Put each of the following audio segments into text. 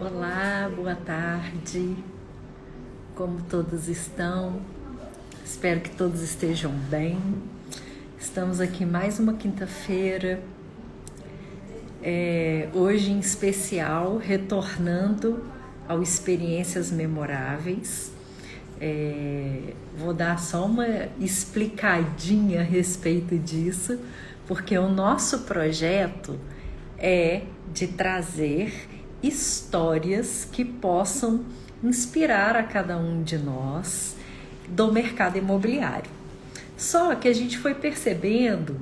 Olá, boa tarde. Como todos estão? Espero que todos estejam bem. Estamos aqui mais uma quinta-feira, hoje em especial, retornando ao Experiências Memoráveis. Vou dar só uma explicadinha a respeito disso, porque o nosso projeto é de trazer histórias que possam inspirar a cada um de nós do mercado imobiliário. Só que a gente foi percebendo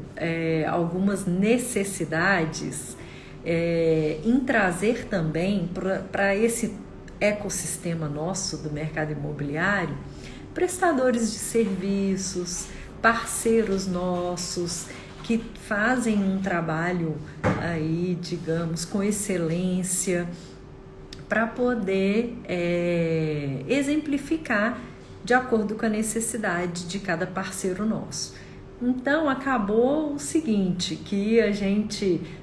algumas necessidades em trazer também para esse ecossistema nosso do mercado imobiliário prestadores de serviços, parceiros nossos que fazem um trabalho aí, digamos, com excelência para poder exemplificar de acordo com a necessidade de cada parceiro nosso. Então acabou o seguinte, que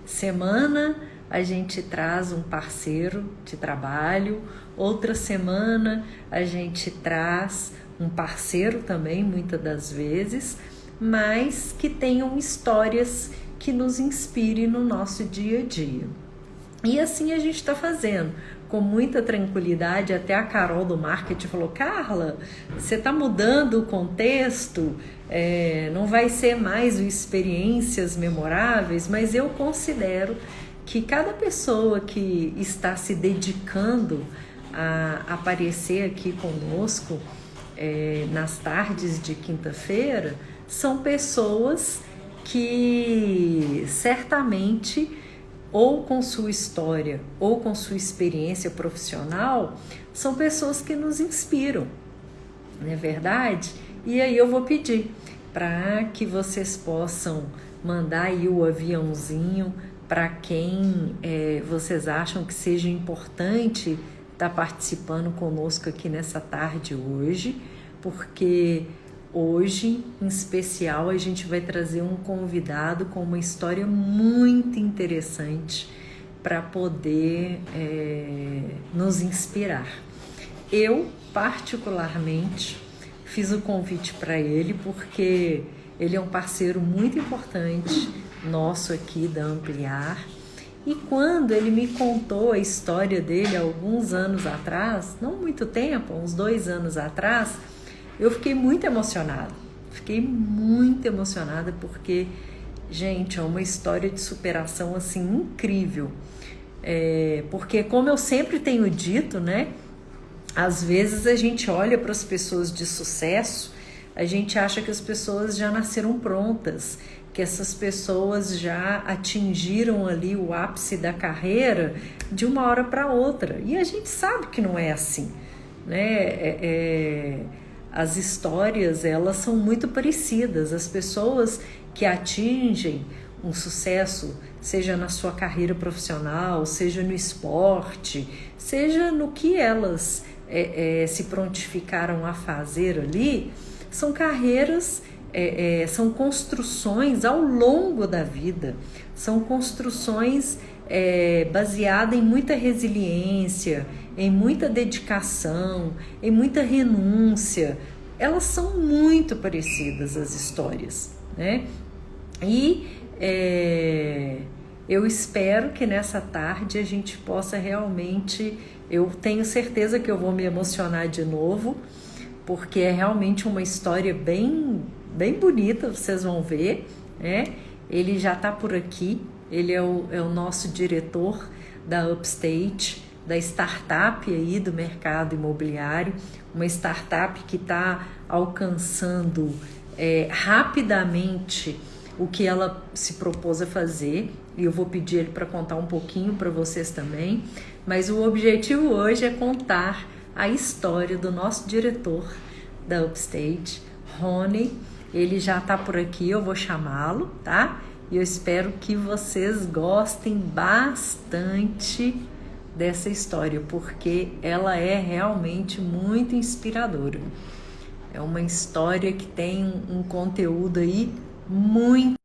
semana a gente traz um parceiro de trabalho, outra semana a gente traz um parceiro também, muitas das vezes, mas que tenham histórias que nos inspirem no nosso dia a dia. E assim a gente está fazendo, com muita tranquilidade. Até a Carol do marketing falou: Carla, você está mudando o contexto, não vai ser mais o experiências memoráveis, mas eu considero que cada pessoa que está se dedicando a aparecer aqui conosco nas tardes de quinta-feira são pessoas que certamente, ou com sua história, ou com sua experiência profissional, são pessoas que nos inspiram, não é verdade? E aí eu vou pedir para que vocês possam mandar aí o aviãozinho para quem vocês acham que seja importante estar participando conosco aqui nessa tarde hoje, porque hoje, em especial, a gente vai trazer um convidado com uma história muito interessante para poder nos inspirar. Eu, particularmente, fiz o convite para ele porque ele é um parceiro muito importante nosso aqui da Ampliar. E quando ele me contou a história dele alguns anos atrás, não muito tempo, uns 2 anos atrás, eu fiquei muito emocionada. Porque, gente, é uma história de superação assim incrível. Porque, como eu sempre tenho dito, né? Às vezes a gente olha para as pessoas de sucesso, a gente acha que as pessoas já nasceram prontas, que essas pessoas já atingiram ali o ápice da carreira de uma hora para outra. E a gente sabe que não é assim, né? As histórias, elas são muito parecidas. As pessoas que atingem um sucesso, seja na sua carreira profissional, seja no esporte, seja no que elas se prontificaram a fazer ali, são carreiras, são construções ao longo da vida, são construções baseadas em muita resiliência, em muita dedicação, em muita renúncia. Elas são muito parecidas, as histórias, né? E eu espero que nessa tarde a gente possa realmente, eu tenho certeza que eu vou me emocionar de novo, porque é realmente uma história bem, bem bonita, vocês vão ver, né? Ele já está por aqui, ele é o nosso diretor da Upstate, da startup aí do mercado imobiliário, uma startup que está alcançando rapidamente o que ela se propôs a fazer, e eu vou pedir ele para contar um pouquinho para vocês também, mas o objetivo hoje é contar a história do nosso diretor da Upstate, Rony. Ele já está por aqui, eu vou chamá-lo, tá? E eu espero que vocês gostem bastante dessa história, porque ela é realmente muito inspiradora. É uma história que tem um conteúdo aí muito.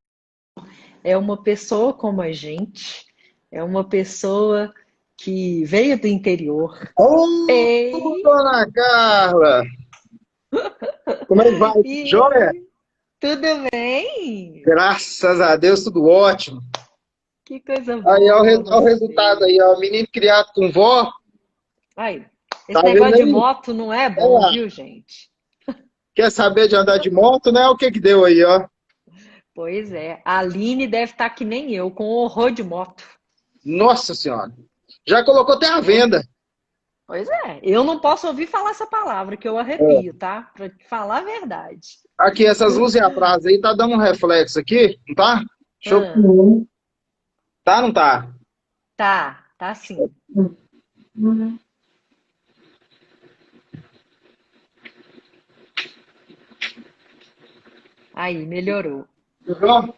É uma pessoa como a gente, é uma pessoa que veio do interior. Ô, Ei, dona Carla! Como é que vai? Joia? e tudo bem? Graças a Deus, tudo ótimo. Que coisa Aí, ó, boa ó o resultado você. aí, ó. Menino criado com vó, Aí, tá esse vendo negócio de aí? moto não é Olha bom, lá. viu, gente? Quer saber de andar de moto, né? O que que deu aí, ó? Pois é, a Aline deve estar que nem eu, com horror de moto. Nossa Senhora. Já colocou até a Eu- venda. Pois é, eu não posso ouvir falar essa palavra, que eu arrepio, tá? Pra te falar a verdade. Aqui, essas luzes atrás aí, tá dando um reflexo aqui, não tá? Deixa eu... Ah, Tá, ou não tá? tá sim. Aí, melhorou. Melhorou?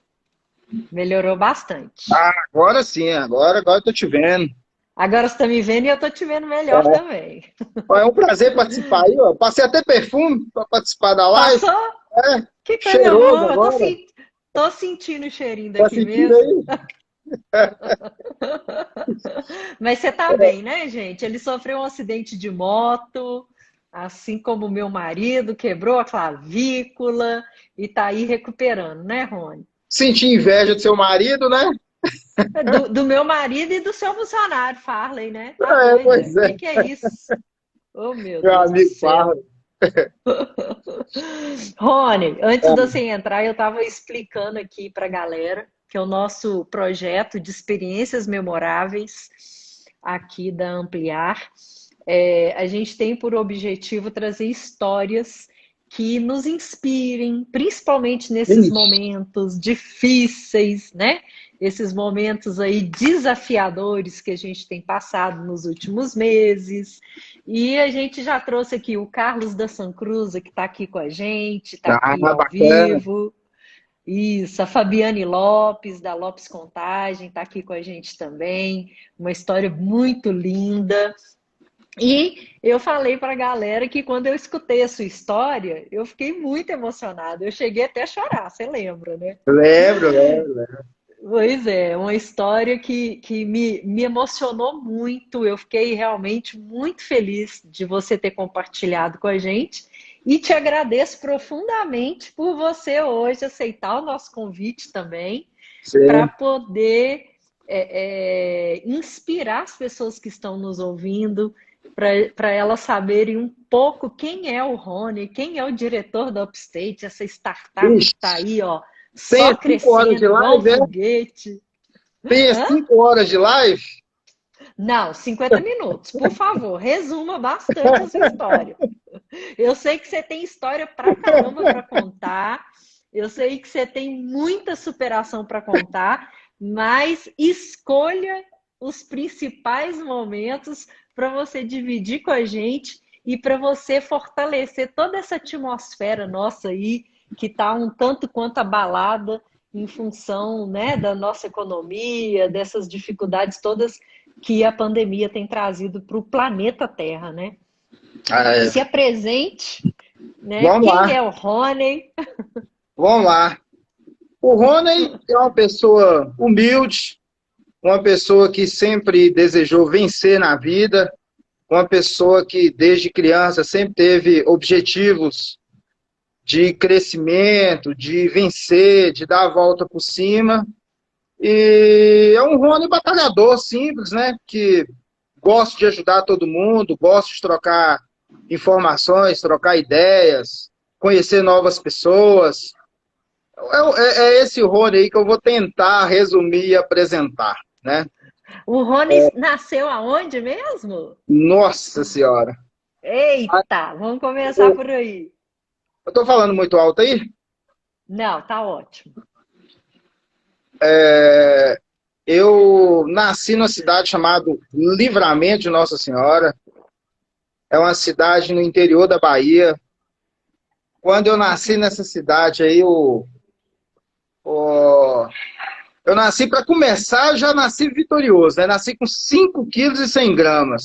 Melhorou bastante. Ah, agora sim, agora eu tô te vendo. Agora você tá me vendo e eu tô te vendo melhor também. Ó, é um prazer participar aí, ó. Passei até perfume para participar da live. Passou? É, Que coisa cheiroso boa. agora. Tô sentindo o cheirinho Tá daqui sentindo mesmo. aí? Mas você tá bem, né, gente? Ele sofreu um acidente de moto, assim como o meu marido, quebrou a clavícula e tá aí recuperando, né, Rony? Senti inveja do seu marido, né? Do meu marido e do seu funcionário, Farley, né? Tá É, doida? pois O que é, que é isso? Oh, meu meu Deus do amigo céu. Parra. Rony, antes de você entrar, eu estava explicando aqui para a galera que é o nosso projeto de experiências memoráveis aqui da Ampliar. A gente tem por objetivo trazer histórias que nos inspirem, principalmente nesses Ixi, momentos difíceis, né? Esses momentos aí desafiadores que a gente tem passado nos últimos meses. E a gente já trouxe aqui o Carlos da San Cruz, que está aqui com a gente, está aqui ah, ao bacana. vivo. Isso, a Fabiane Lopes, da Lopes Contagem, está aqui com a gente também. Uma história muito linda. E eu falei para a galera que quando eu escutei a sua história, eu fiquei muito emocionada. Eu cheguei até a chorar, você lembra, né? Lembro, lembro. Pois é, uma história que me emocionou muito. Eu fiquei realmente muito feliz de você ter compartilhado com a gente e te agradeço profundamente por você hoje aceitar o nosso convite também para Sim. poder inspirar as pessoas que estão nos ouvindo, para elas saberem um pouco quem é o Rony, quem é o diretor da Upstate, essa startup que está Ixi, aí, ó, tem só 5 horas de crescendo igual um live, é? foguete. Tem Hã? 5 horas de live? Não, 50 minutos. Por favor, resuma bastante a sua história. Eu sei que você tem história pra caramba para contar. Eu sei que você tem muita superação para contar, mas escolha os principais momentos para você dividir com a gente e para você fortalecer toda essa atmosfera nossa aí, que está um tanto quanto abalada em função, né, da nossa economia, dessas dificuldades todas que a pandemia tem trazido para o planeta Terra, né? Ah, é. Se apresente, né? Vamos Quem lá, é o Rony? vamos lá. O Rony é uma pessoa humilde, uma pessoa que sempre desejou vencer na vida, uma pessoa que desde criança sempre teve objetivos de crescimento, de vencer, de dar a volta por cima. E é um Rony batalhador simples, né? Que gosta de ajudar todo mundo, gosta de trocar informações, trocar ideias, conhecer novas pessoas. É esse Rony aí que eu vou tentar resumir e apresentar, né? O Rony nasceu aonde mesmo? Nossa Senhora. Eita, vamos começar por aí. Eu tô falando muito alto aí? Não, tá ótimo. Eu nasci numa cidade chamada Livramento de Nossa Senhora. É uma cidade no interior da Bahia. Quando eu nasci nessa cidade aí, o- eu nasci, para começar, eu já nasci vitorioso, né? Nasci com 5,1 kg.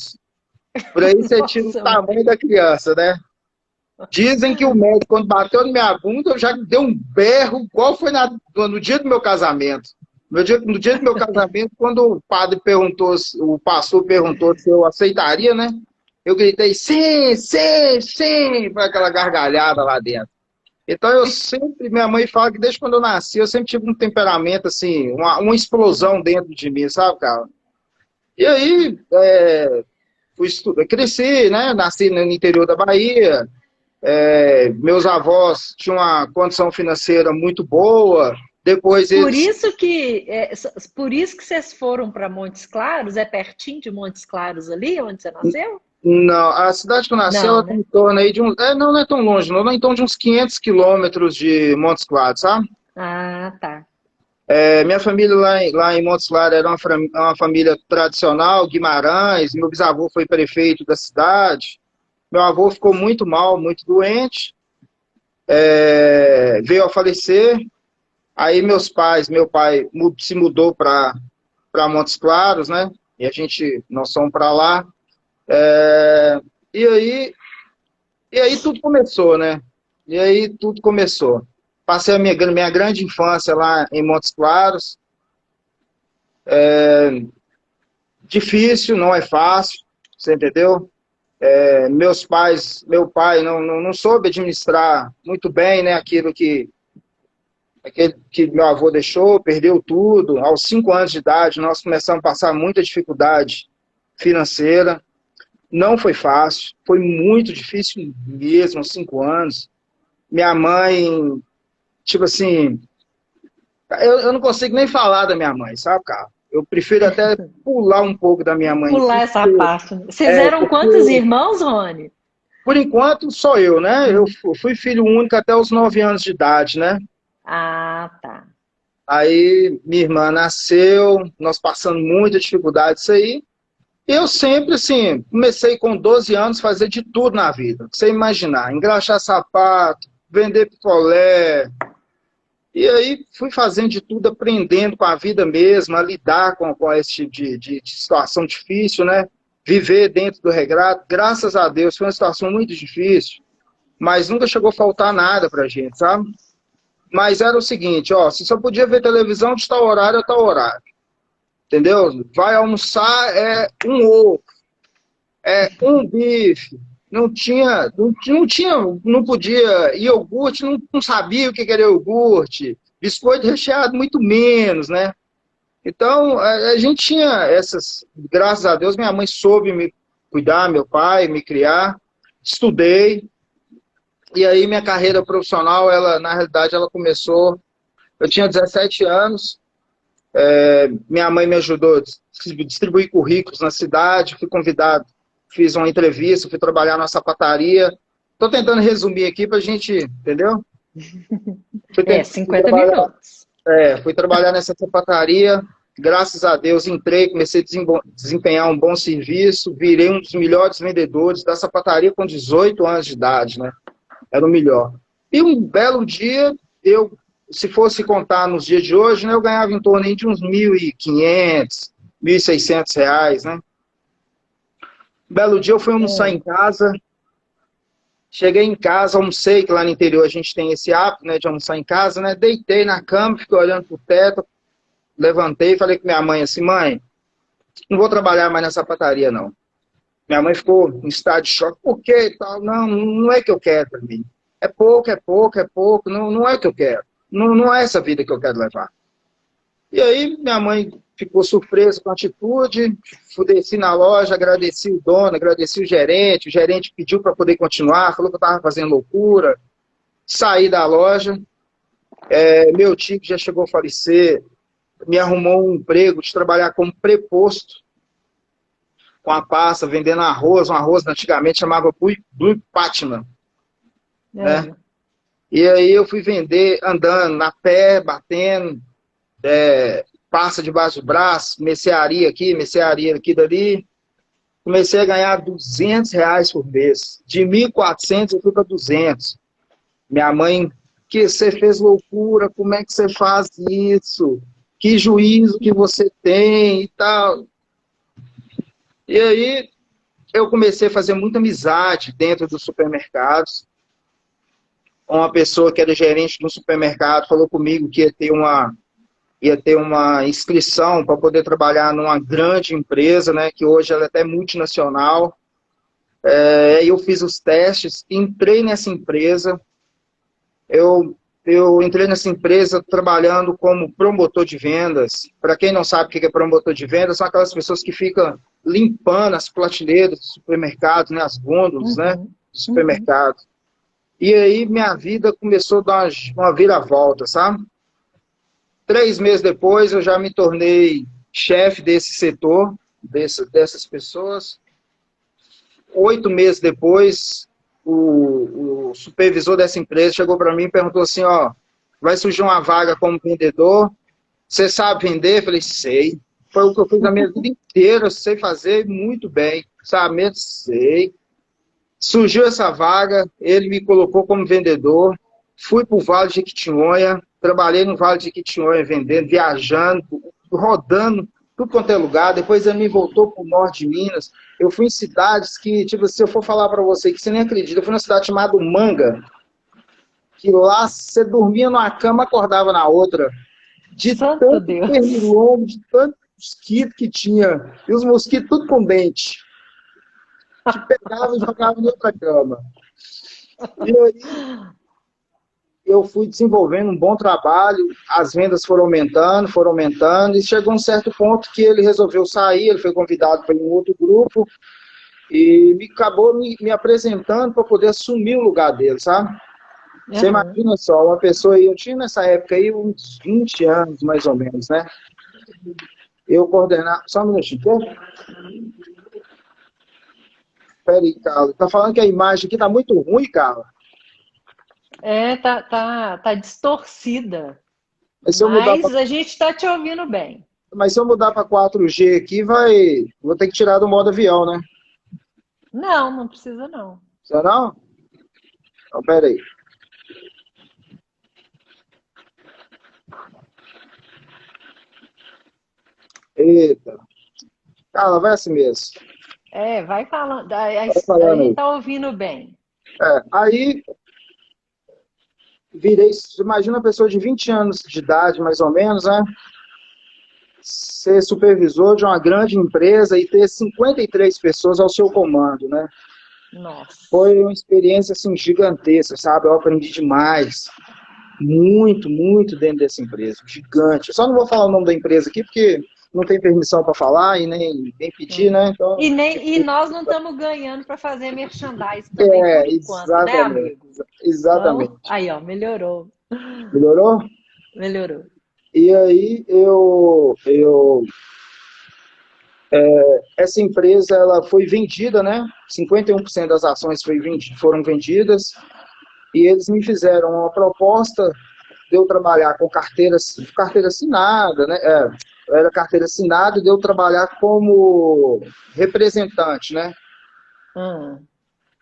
Por aí você tira o Nossa, tamanho da criança, né? Dizem que o médico, quando bateu na minha bunda, eu já dei um berro, igual foi no dia do meu casamento. No dia do meu casamento, quando o padre perguntou, o pastor perguntou se eu aceitaria, né? Eu gritei, sim, sim, sim, foi aquela gargalhada lá dentro. Então eu sempre, minha mãe fala que desde quando eu nasci, eu sempre tive um temperamento assim, uma explosão dentro de mim, sabe, cara? E aí, cresci, né? Nasci no interior da Bahia. Meus avós tinham uma condição financeira muito boa. Depois Por eles. isso que, por isso que vocês foram para Montes Claros, é pertinho de Montes Claros ali, onde você nasceu? Não, a cidade que eu nasci, Não, ela tem né? em torno aí de um. Não é tão longe, não, em torno de uns 500 quilômetros de Montes Claros, sabe? Ah, tá. Minha família lá em Montes Claros era uma família tradicional, Guimarães. Meu bisavô foi prefeito da cidade. Meu avô ficou muito mal, muito doente. Veio a falecer. Aí meu pai se mudou para Montes Claros, né? Nós fomos para lá. É, e aí, e aí tudo começou, né? E aí tudo começou. Passei a minha grande infância lá em Montes Claros. Difícil, não é fácil, você entendeu? Meu pai não soube administrar muito bem, né? Aquele que meu avô deixou, perdeu tudo. Aos 5 anos de idade, nós começamos a passar muita dificuldade financeira. Não foi fácil, foi muito difícil mesmo, aos 5 anos. Minha mãe, tipo assim, eu não consigo nem falar da minha mãe, sabe, cara? Eu prefiro até pular um pouco da minha mãe Pular aqui, essa parte, né? Vocês eram quantos porque, irmãos, Rony? por enquanto, sou eu, né? Eu fui filho único até os 9 anos de idade, né? Ah, tá. Aí minha irmã nasceu, nós passando muita dificuldade isso aí. E eu sempre, assim, comecei com 12 anos a fazer de tudo na vida. Você imaginar, engraxar sapato, vender picolé. E aí fui fazendo de tudo, aprendendo com a vida mesmo, a lidar com esse tipo de situação difícil, né? Viver dentro do regrado. Graças a Deus, foi uma situação muito difícil, mas nunca chegou a faltar nada pra gente, sabe? Mas era o seguinte, ó, você só podia ver televisão de tal horário a tal horário, entendeu? Vai almoçar, um ovo, um bife, não podia, iogurte, não sabia o que era iogurte, biscoito recheado muito menos, né? Então, a gente tinha graças a Deus, minha mãe soube me cuidar, meu pai, me criar, estudei, e aí minha carreira profissional, na realidade, ela começou, eu tinha 17 anos, minha mãe me ajudou a distribuir currículos na cidade, fui convidado, fiz uma entrevista, fui trabalhar na sapataria. Estou tentando resumir aqui para a gente, entendeu? 50 minutos. Fui trabalhar nessa sapataria, graças a Deus entrei, comecei a desempenhar um bom serviço, virei um dos melhores vendedores da sapataria com 18 anos de idade, né? Era o melhor. E um belo dia, se fosse contar nos dias de hoje, né, eu ganhava em torno de uns 1.500, R$ 1.600, né? Um belo dia eu fui almoçar em casa, cheguei em casa, almocei, que lá no interior a gente tem esse hábito, né, de almoçar em casa, né? Deitei na cama, fiquei olhando pro teto, levantei e falei com minha mãe assim, mãe, não vou trabalhar mais nessa sapataria, não. Minha mãe ficou em estado de choque, por quê? Não, não é que eu quero para mim. É pouco, não é o que eu quero. Não é essa vida que eu quero levar. E aí minha mãe ficou surpresa com a atitude, desci na loja, agradeci o dono, agradeci o gerente pediu para poder continuar, falou que eu estava fazendo loucura, saí da loja, meu tio que já chegou a falecer, me arrumou um emprego de trabalhar como preposto, com a pasta, vendendo arroz, um arroz antigamente chamava Blue Patman, né? E aí eu fui vender andando, na pé, batendo, passa debaixo do braço, mercearia aqui dali. Comecei a ganhar R$ 200 por mês. De 1.400 eu fui para 200. Minha mãe, que você fez loucura, como é que você faz isso? Que juízo que você tem e tal. E aí eu comecei a fazer muita amizade dentro dos supermercados. Uma pessoa que era gerente de um supermercado falou comigo que ia ter ia ter uma inscrição para poder trabalhar numa grande empresa, né, que hoje ela é até multinacional. Eu fiz os testes, entrei nessa empresa. Eu entrei nessa empresa trabalhando como promotor de vendas. Para quem não sabe o que é promotor de vendas, são aquelas pessoas que ficam limpando as prateleiras dos supermercados, né, as gôndolas, né, dos supermercados. E aí minha vida começou a dar uma viravolta, sabe? 3 meses depois eu já me tornei chefe desse setor, dessas pessoas. 8 meses depois, o supervisor dessa empresa chegou para mim e perguntou assim, ó, vai surgir uma vaga como vendedor, você sabe vender? Eu falei, sei. Foi o que eu fiz a minha vida inteira, eu sei fazer muito bem, sabe? Sei. Surgiu essa vaga, ele me colocou como vendedor, fui para o Vale de Jequitinhonha, trabalhei no Vale de Jequitinhonha vendendo, viajando, rodando, tudo quanto é lugar. Depois ele me voltou para o norte de Minas. Eu fui em cidades que, tipo, se eu for falar para você que você nem acredita, eu fui numa cidade chamada Manga, que lá você dormia numa cama, acordava na outra. De Santo tanto Deus. pernilongo, de tanto mosquito que tinha. E os mosquitos tudo com dente. Te pegava e jogava em outra cama. E aí eu fui desenvolvendo um bom trabalho, as vendas foram aumentando, e chegou um certo ponto que ele resolveu sair, ele foi convidado para um outro grupo, e acabou me apresentando para poder assumir o lugar dele, sabe? Você imagina só, uma pessoa aí, eu tinha nessa época aí uns 20 anos, mais ou menos, né? Eu coordenava... Só um minutinho, quer? Peraí, Carla. Tá falando que a imagem aqui tá muito ruim, Carla. Tá distorcida. Mas A gente tá te ouvindo bem. Mas se eu mudar para 4G aqui, vou ter que tirar do modo avião, né? Não precisa não. Precisa não? Então, peraí. Eita. Carla, vai assim mesmo. Vai falando. Vai A falando gente aí. tá ouvindo bem. Aí virei, imagina uma pessoa de 20 anos de idade, mais ou menos, né? Ser supervisor de uma grande empresa e ter 53 pessoas ao seu comando, né? Nossa. Foi uma experiência, assim, gigantesca, sabe? Eu aprendi demais. Muito, muito dentro dessa empresa. Gigante. Eu só não vou falar o nome da empresa aqui, porque não tem permissão para falar e nem pedir, né? Então, e nós não estamos ganhando para fazer merchandising também, por enquanto, exatamente, né, amigo? Exatamente. Então, aí, ó, melhorou. Melhorou? Melhorou. E aí, essa empresa ela foi vendida, né? 51% das ações foram vendidas, e eles me fizeram uma proposta de eu trabalhar com carteira assinada, né? Era carteira assinada, de eu trabalhar como representante, né?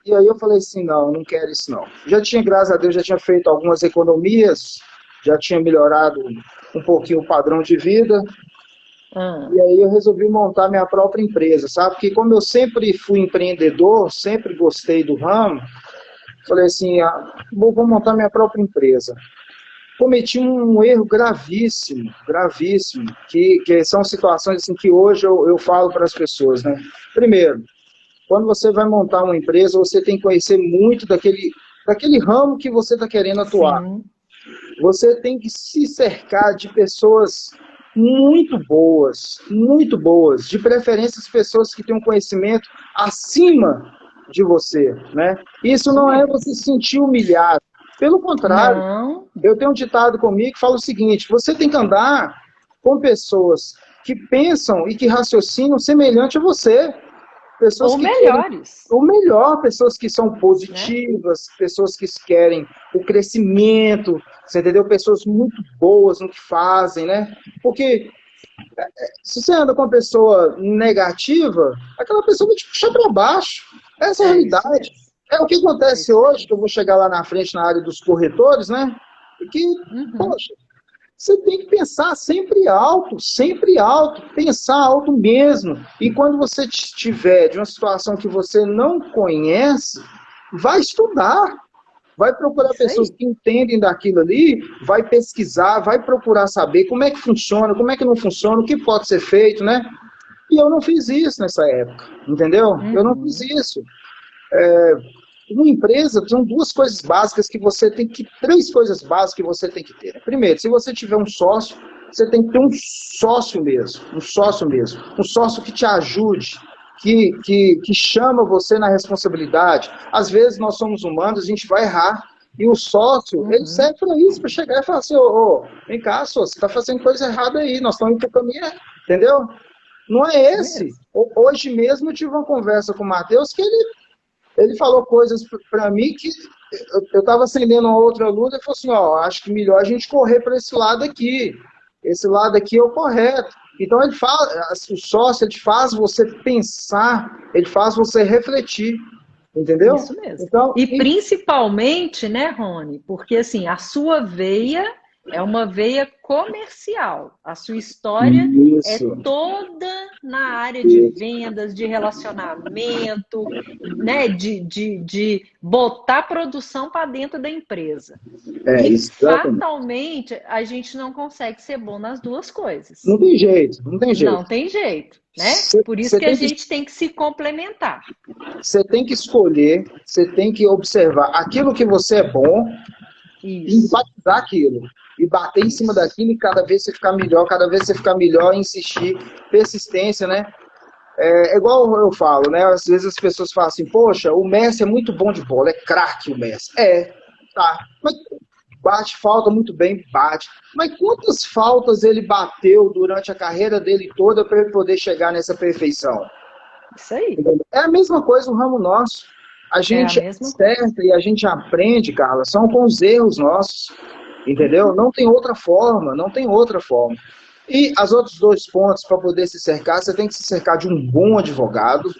E aí eu falei assim, não quero isso não. Já tinha, graças a Deus, já tinha feito algumas economias, já tinha melhorado um pouquinho o padrão de vida, e aí eu resolvi montar minha própria empresa, sabe? Porque como eu sempre fui empreendedor, sempre gostei do ramo, falei assim, vou montar minha própria empresa. Cometi um erro gravíssimo, que são situações assim, que hoje eu falo para as pessoas, né? Primeiro, quando você vai montar uma empresa, você tem que conhecer muito daquele ramo que você está querendo atuar. Sim. Você tem que se cercar de pessoas muito boas, de preferência as pessoas que têm um conhecimento acima de você, né? Isso não é você se sentir humilhado. Pelo contrário, eu tenho um ditado comigo que fala o seguinte, você tem que andar com pessoas que pensam e que raciocinam semelhante a você. Pessoas ou melhores. Ou melhor, pessoas que são positivas, né? Pessoas que querem o crescimento, você entendeu? Pessoas muito boas no que fazem, né? Porque se você anda com uma pessoa negativa, aquela pessoa vai te puxar para baixo. Essa é a realidade. É o que acontece hoje, que eu vou chegar lá na frente na área dos corretores, né? Que, poxa, você tem que pensar sempre alto, pensar alto mesmo. E quando você estiver de uma situação que você não conhece, vai estudar. Vai procurar Isso pessoas aí. que entendem daquilo ali, vai pesquisar, vai procurar saber como é que funciona, como é que não funciona, o que pode ser feito, né? E eu não fiz isso nessa época, entendeu? Eu não fiz Uhum. isso. Uma empresa, são duas coisas básicas que você tem que, três coisas básicas que você tem que ter. Primeiro, se você tiver um sócio, você tem que ter um sócio mesmo, um sócio que te ajude, que chama você na responsabilidade. Às vezes nós somos humanos, a gente vai errar, e o sócio, ele Uhum. serve para isso, para chegar e falar assim, vem cá, sócio, você está fazendo coisa errada aí, nós estamos indo para o caminho, entendeu? Não é Isso esse. mesmo. Hoje mesmo eu tive uma conversa com o Matheus que ele falou coisas para mim que eu estava acendendo uma outra luz e falou assim, acho que melhor a gente correr para esse lado aqui. Esse lado aqui é o correto. Então ele fala, o sócio ele faz você pensar, ele faz você refletir, entendeu? Isso mesmo. Então, E principalmente, né, Rony? Porque assim, a sua veia é uma veia comercial. A sua história é isso. toda na área de vendas, de relacionamento, né, de botar produção para dentro da empresa. É, E exatamente. fatalmente a gente não consegue ser bom nas duas coisas. Não tem jeito, não tem Não jeito. tem jeito, né? Por isso Você que a tem que gente tem que se complementar. Você tem que escolher, você tem que observar aquilo que você é bom e Isso, enfatizar aquilo. E bater em cima isso. daquilo e cada vez você ficar melhor, cada vez você ficar melhor, insistir, persistência, né? É igual eu falo, né? Às vezes as pessoas falam assim, poxa, o Messi é muito bom de bola, é craque o Messi. Tá. Mas bate falta muito bem, bate. Mas quantas faltas ele bateu durante a carreira dele toda para ele poder chegar nessa perfeição? Isso aí. É a mesma coisa no ramo nosso. A É a gente mesma coisa. acerta e a gente aprende, Carla, são com os erros nossos, entendeu? Não tem outra forma, não tem outra forma. E os outros dois pontos para poder se cercar, você tem que se cercar de um bom advogado,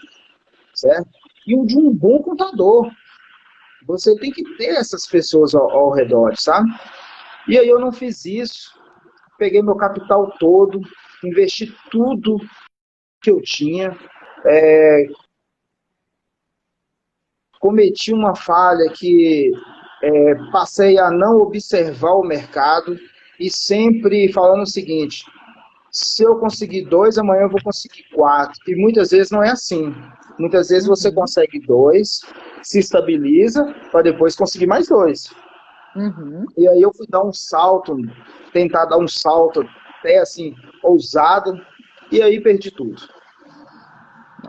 certo? E de um bom contador. Você tem que ter essas pessoas ao redor, sabe? E aí eu não fiz isso, peguei meu capital todo, investi tudo que eu tinha, cometi uma falha que passei a não observar o mercado e sempre falando o seguinte, se eu conseguir dois, amanhã eu vou conseguir quatro. E muitas vezes não é assim. Muitas vezes você Uhum, consegue dois, se estabiliza, para depois conseguir mais dois. uhum. E aí eu fui dar um salto, tentar dar um salto até assim, ousado, e aí perdi tudo.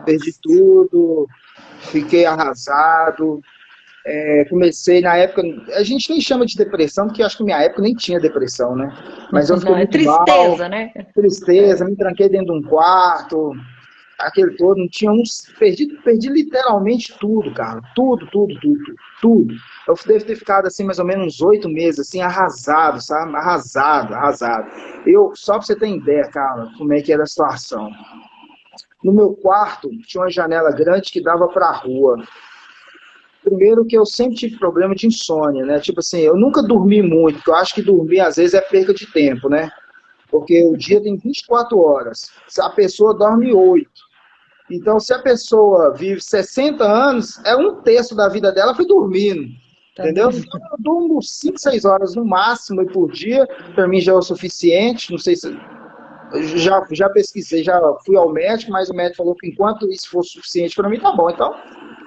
Perdi Nossa. tudo, fiquei arrasado, comecei na época, a gente nem chama de depressão, porque eu acho que na minha época nem tinha depressão, né? Mas eu fiquei Não, é muito mal, tristeza, né? tristeza, É. me tranquei dentro de um quarto, aquele todo, não tinha uns, perdi literalmente tudo, cara, tudo. Eu devo ter ficado assim mais ou menos uns 8 meses, assim, arrasado, sabe? Arrasado. Só pra você ter ideia, cara, como é que era a situação. No meu quarto tinha uma janela grande que dava para a rua. Primeiro que eu sempre tive problema de insônia, né? Tipo assim, eu nunca dormi muito, porque eu acho que dormir às vezes é perca de tempo, né? Porque o dia tem 24 horas. Se a pessoa dorme 8. Então, se a pessoa vive 60 anos, é um terço da vida dela foi dormindo. Tá Entendeu? Então, dormindo. eu durmo 5, 6 horas no máximo por dia. Para mim já é o suficiente. Não sei se. Já pesquisei, já fui ao médico, mas o médico falou que enquanto isso for suficiente para mim, tá bom. Então,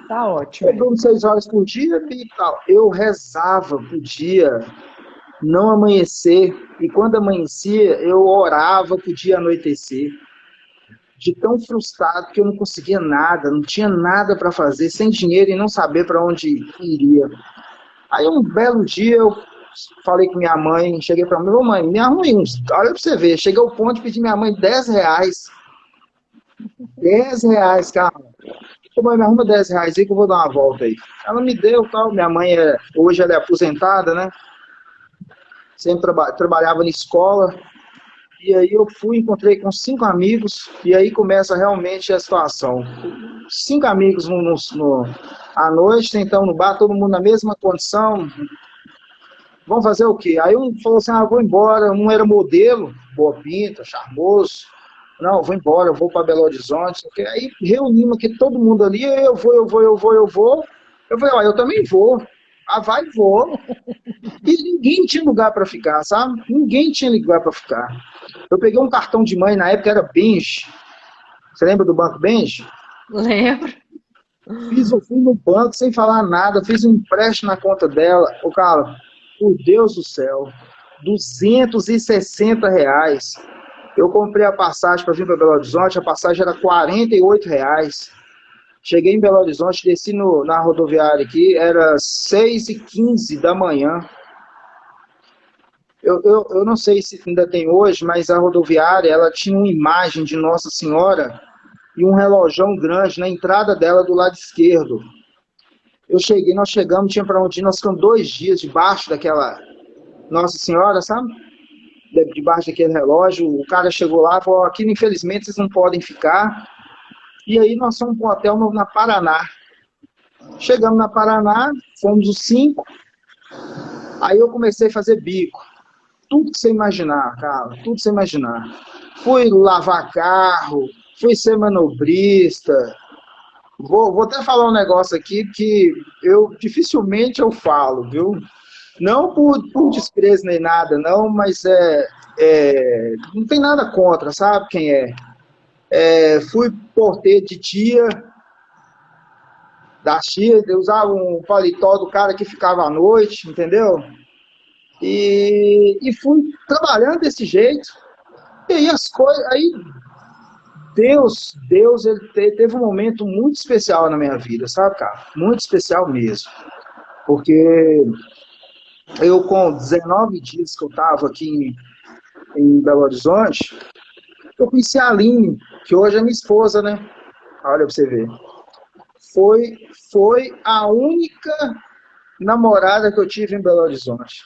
Tá eu ótimo. durmo 6 horas por dia e tal. Eu rezava por dia não amanhecer. E quando amanhecia, eu orava pro dia anoitecer. De tão frustrado que eu não conseguia nada, não tinha nada para fazer, sem dinheiro e não saber para onde iria. Aí um belo dia eu falei com minha mãe, cheguei para minha mãe, me arrume uns, olha para você ver, cheguei ao ponto de pedir minha mãe R$ 10. R$ 10, cara. Mãe, me arruma R$ 10 aí que eu vou dar uma volta aí. Ela me deu tal, minha mãe hoje ela é aposentada, né? Sempre trabalhava na escola. E aí eu fui, encontrei com 5 amigos, e aí começa realmente a situação. 5 amigos à noite, tentando no bar, todo mundo na mesma condição. Vamos fazer o quê? Aí um falou assim, vou embora. Um era modelo, boa pinta, charmoso. Não, vou embora, eu vou para Belo Horizonte. Aí reunimos aqui todo mundo ali, eu vou. Eu falei, eu também vou. Ah, vai e vou. E ninguém tinha lugar para ficar, sabe? Ninguém tinha lugar para ficar. Eu peguei um cartão de mãe, na época era Benj. Você lembra do Banco Benj? Lembro. Eu fui no banco sem falar nada, fiz um empréstimo na conta dela. Ô, cara, por Deus do céu, R$ 260. Eu comprei a passagem para vir para Belo Horizonte, a passagem era R$ 48. Cheguei em Belo Horizonte, desci na rodoviária aqui, era 6h15 da manhã. Eu não sei se ainda tem hoje, mas a rodoviária, ela tinha uma imagem de Nossa Senhora e um relógio grande na entrada dela do lado esquerdo. Nós chegamos, tinha para onde ir, nós ficamos 2 dias debaixo daquela Nossa Senhora, sabe? Debaixo daquele relógio. O cara chegou lá e falou, aqui infelizmente vocês não podem ficar. E aí nós fomos para um hotel na Paraná. Chegamos na Paraná, fomos os 5, aí eu comecei a fazer bico. Tudo que você imaginar, cara, tudo que você imaginar. Fui lavar carro, fui ser manobrista. Vou até falar um negócio aqui que dificilmente eu falo, viu? Não por desprezo nem nada, não, mas não tem nada contra, sabe quem é? Fui porteiro de tia, da tia, eu usava um paletó do cara que ficava à noite, entendeu? E fui trabalhando desse jeito. E aí as coisas. Aí Deus, ele teve um momento muito especial na minha vida, sabe, cara? Muito especial mesmo. Porque eu, com 19 dias que eu estava aqui em Belo Horizonte, eu conheci a Aline, que hoje é minha esposa, né? Olha pra você ver. Foi a única namorada que eu tive em Belo Horizonte.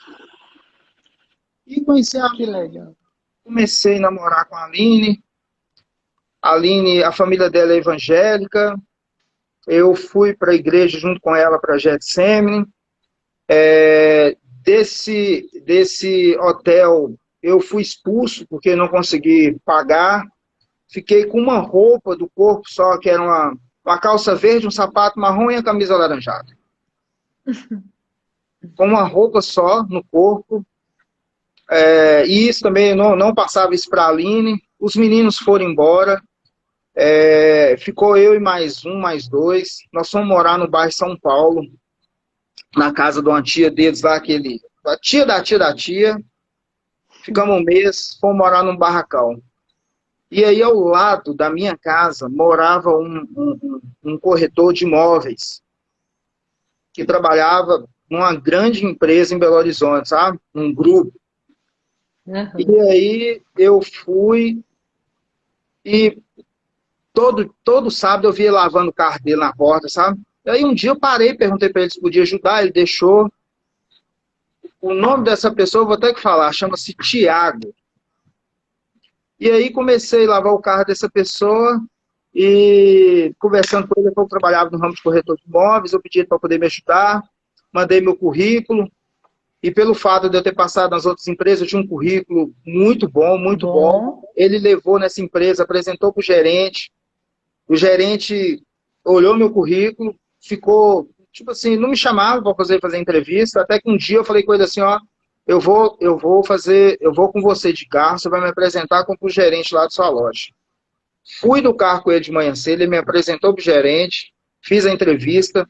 E conheci a Que Aline. legal. Comecei a namorar com a Aline. A Aline, a família dela é evangélica. Eu fui para a igreja junto com ela para Getsemane. Desse hotel, eu fui expulso porque não consegui pagar. Fiquei com uma roupa do corpo só, que era uma calça verde, um sapato marrom e a camisa alaranjada. Com uma roupa só no corpo. E isso também, não passava isso para a Aline. Os meninos foram embora. Ficou eu e mais um, mais dois. Nós fomos morar no bairro São Paulo, na casa de uma tia deles lá, a tia da tia da tia. Ficamos um mês, fomos morar num barracão. E aí, ao lado da minha casa, morava um corretor de imóveis, que trabalhava numa grande empresa em Belo Horizonte, sabe? Um grupo. Uhum. E aí, eu fui e todo sábado eu via lavando o carro dele na porta, sabe? E aí um dia eu parei, perguntei para ele se podia ajudar, ele deixou. O nome dessa pessoa, eu vou ter que falar, chama-se Tiago. E aí comecei a lavar o carro dessa pessoa e conversando com ele, eu trabalhava no ramo de corretor de imóveis, eu pedi para poder me ajudar, mandei meu currículo, e pelo fato de eu ter passado nas outras empresas, eu tinha um currículo muito bom, muito bom. Ele levou nessa empresa, apresentou para o gerente olhou meu currículo, ficou, tipo assim, não me chamava para fazer entrevista, até que um dia eu falei com ele assim, ó, eu vou com você de carro, você vai me apresentar como o gerente lá de sua loja. Fui no carro com ele de manhã cedo, ele me apresentou para o gerente, fiz a entrevista,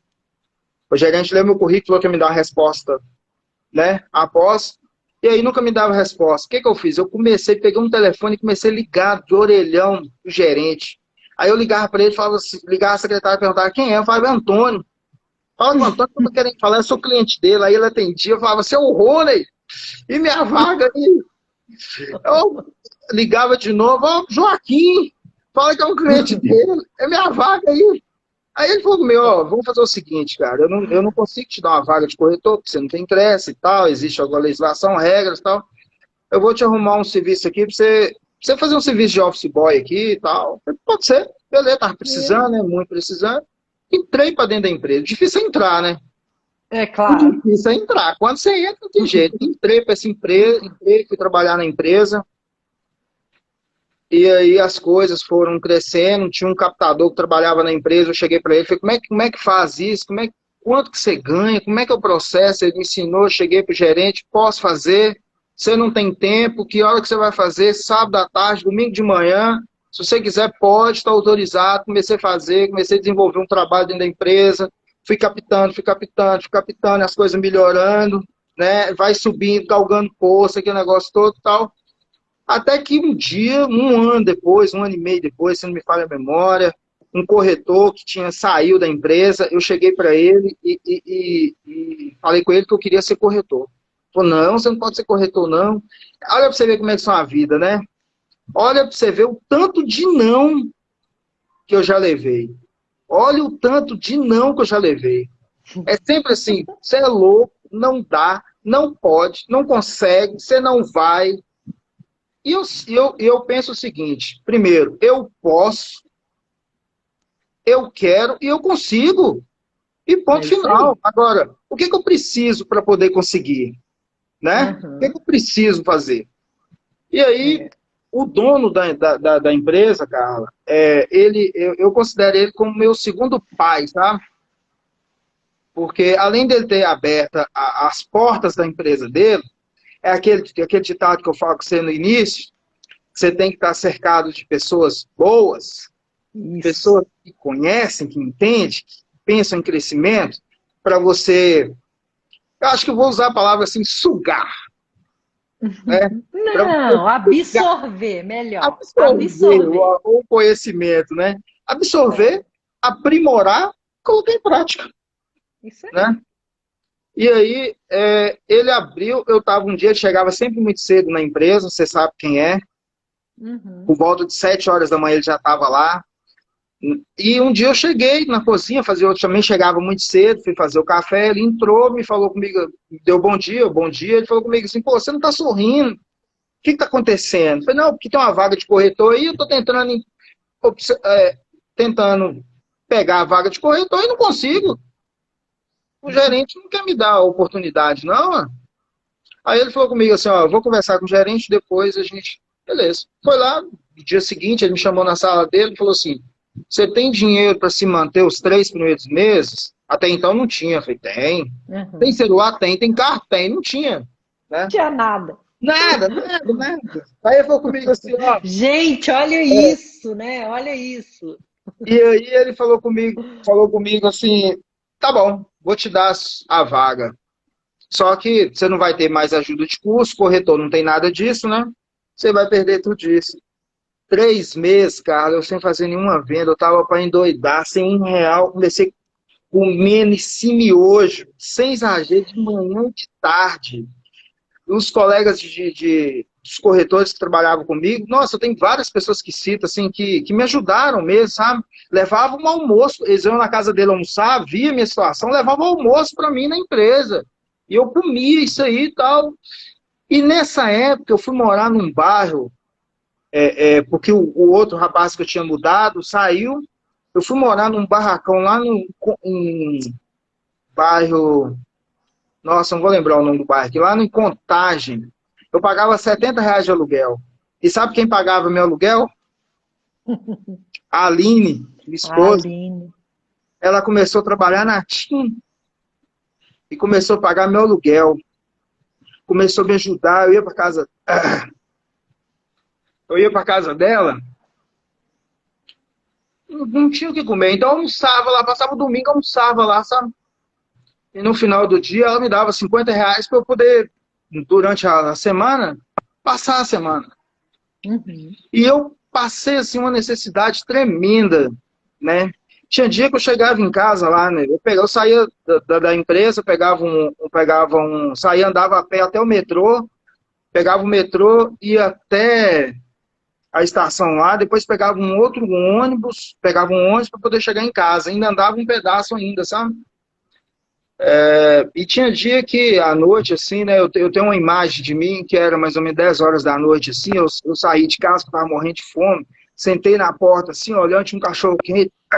o gerente leu meu currículo, falou que ia me dar uma resposta, né, após, e aí nunca me dava resposta. O que eu fiz? Eu peguei um telefone e comecei a ligar de orelhão pro gerente. Aí eu ligava para ele, falava assim, ligava a secretária e perguntava quem é, eu falava, Antônio. Fala com o Antônio que eu tô querendo falar, eu sou cliente dele. Aí ele atendia, eu falava, seu Rony, e minha vaga aí? Eu ligava de novo, ó, Joaquim, fala que é um cliente dele, é minha vaga aí. Aí ele falou comigo, ó, vamos fazer o seguinte, cara, eu não consigo te dar uma vaga de corretor, porque você não tem creche e tal, existe alguma legislação, regras e tal. Eu vou te arrumar um serviço aqui pra você fazer um serviço de office boy aqui e tal. Pode ser, beleza, tava precisando, né? Muito precisando. Entrei pra dentro da empresa. Difícil é entrar, né? É claro. Difícil é entrar. Quando você entra, não tem jeito. Entrei pra essa empresa, fui trabalhar na empresa. E aí as coisas foram crescendo. Tinha um captador que trabalhava na empresa. Eu cheguei pra ele, falei, como é que faz isso? quanto que você ganha, como é que é o processo, ele me ensinou, cheguei para o gerente, posso fazer, você não tem tempo, que hora que você vai fazer, sábado à tarde, domingo de manhã, se você quiser pode, está autorizado, comecei a fazer, comecei a desenvolver um trabalho dentro da empresa, fui captando, as coisas melhorando, né, vai subindo, galgando poço, aquele negócio todo e tal, até que um dia, um ano depois, um ano e meio depois, se não me falha a memória, um corretor que tinha saído da empresa, eu cheguei para ele e falei com ele que eu queria ser corretor. Falou, não, você não pode ser corretor, não. Olha para você ver como é que são a vida, né? Olha para você ver o tanto de não que eu já levei. Olha o tanto de não que eu já levei. É sempre assim, você é louco, não dá, não pode, não consegue, você não vai. E eu penso o seguinte, primeiro, eu posso, eu quero e eu consigo. E É ponto isso aí. final. Agora, o que eu preciso para poder conseguir? Né? O que Uhum. eu preciso fazer? E aí, É. o dono da empresa, Carla, eu considero ele como meu segundo pai, sabe? Porque além dele ter aberto as portas da empresa dele, é aquele ditado que eu falo com você no início, que você tem que estar cercado de pessoas boas, Isso. pessoas que conhecem, que entendem, que pensam em crescimento, para você, eu acho que eu vou usar a palavra assim, sugar, né? Para você Não, sugar, absorver, melhor. absorver Absorver. o conhecimento, né? É, Absorver, aprimorar, colocar em prática, isso aí. né? E aí, ele abriu, eu estava um dia, ele chegava sempre muito cedo na empresa, você sabe quem é, por Uhum. volta de 7 horas da manhã ele já estava lá. E um dia eu cheguei na cozinha, fazia outro também, chegava muito cedo, fui fazer o café, ele entrou, me falou comigo, deu bom dia, ele falou comigo assim, pô, você não está sorrindo, o que está acontecendo? Eu falei, não, porque tem uma vaga de corretor aí, eu estou tentando pegar a vaga de corretor e não consigo. O gerente não quer me dar a oportunidade, não. Ó. Aí ele falou comigo assim, ó, eu vou conversar com o gerente, depois a gente... Beleza. Foi lá, no dia seguinte, ele me chamou na sala dele e falou assim, você tem dinheiro para se manter os 3 primeiros meses? Até então não tinha. Eu falei, tem. Tem Uhum. celular? Tem. Tem carro? Tem. Não tinha. Né? Tinha nada. Nada, nada, nada. Aí ele falou comigo assim, ó. Gente, olha É, isso, né? Olha isso. e aí ele falou comigo assim, tá bom, vou te dar a vaga. Só que você não vai ter mais ajuda de custo, corretor não tem nada disso, né? Você vai perder tudo isso. 3 meses, cara, eu sem fazer nenhuma venda, eu tava para endoidar, sem R$ 1, comecei comendo esse miojo, sem exagero, de manhã e de tarde. Os colegas dos corretores que trabalhavam comigo, nossa, tem várias pessoas que citam, assim, que me ajudaram mesmo, sabe? Levavam um almoço, eles iam na casa dele almoçar, via a minha situação, levavam almoço para mim na empresa. E eu comia isso aí e tal. E nessa época eu fui morar num bairro, porque o outro rapaz que eu tinha mudado saiu, eu fui morar num barracão lá no bairro, nossa, não vou lembrar o nome do bairro, aqui, lá em Contagem. Eu pagava R$ 70 de aluguel. E sabe quem pagava meu aluguel? A Aline, minha esposa. Aline. Ela começou a trabalhar na TIM e começou a pagar meu aluguel. Começou a me ajudar, eu ia para casa dela, não tinha o que comer. Então eu almoçava lá, passava o domingo, almoçava lá, sabe? E no final do dia ela me dava R$ 50 para eu poder, durante a semana, passar a semana. Uhum. E eu passei assim uma necessidade tremenda, né? Tinha dia que eu chegava em casa lá, né? Eu saía da empresa, saía, andava a pé até o metrô, pegava o metrô, ia até a estação lá, depois pegava um outro ônibus, pegava um ônibus para poder chegar em casa. Ainda andava um pedaço ainda, sabe? E tinha dia que à noite, assim, né? Eu tenho uma imagem de mim que era mais ou menos 10 horas da noite, assim. Eu saí de casa, estava morrendo de fome. Sentei na porta, assim, olhando, tinha um cachorro quente. Ó,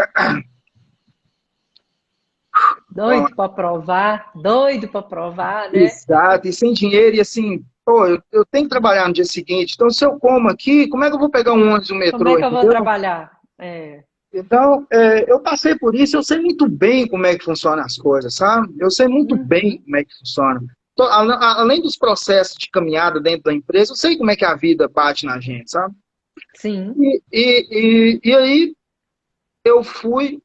Doido para provar, né? exato, e sem dinheiro, e assim, pô, eu tenho que trabalhar no dia seguinte. Então, se eu como aqui, como é que eu vou pegar um ônibus, um Como é metrô, que eu vou entendeu? trabalhar? É. Então, eu passei por isso, eu sei muito bem como é que funcionam as coisas, sabe? Eu sei muito bem como é que funciona. Além dos processos de caminhada dentro da empresa, eu sei como é que a vida bate na gente, sabe? Sim, E aí eu fui.